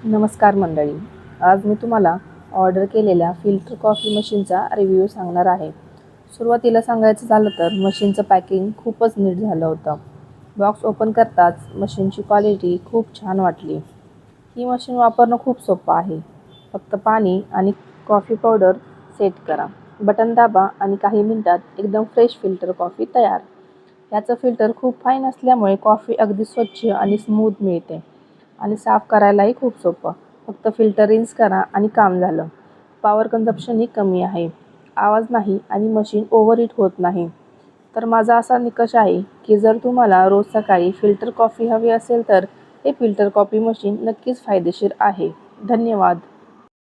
नमस्कार मंडळी. आज मी तुम्हाला ऑर्डर केलेल्या फिल्टर कॉफी मशीनचा रिव्ह्यू सांगणार आहे. सुरुवातीला सांगायचं झालं तर मशीनचं पॅकिंग खूपच नीट झालं होतं. बॉक्स ओपन करताच मशीनची क्वालिटी खूप छान वाटली. ही मशीन वापरणं खूप सोपं आहे. फक्त पाणी आणि कॉफी पावडर सेट करा, बटन दाबा आणि काही मिनिटात एकदम फ्रेश फिल्टर कॉफी तयार. याचं फिल्टर खूप फाईन असल्यामुळे कॉफी अगदी स्वच्छ आणि स्मूथ मिळते आणि साफ करायलाही खूप सोपं. फक्त फिल्टर रिन्स करा आणि काम झालं. पॉवर कन्झप्शनही कमी आहे, आवाज नाही आणि मशीन ओव्हरहीट होत नाही. तर माझा असा निकष आहे की जर तुम्हाला रोज सकाळी फिल्टर कॉफी हवी असेल तर हे फिल्टर कॉफी मशीन नक्कीच फायदेशीर आहे. धन्यवाद.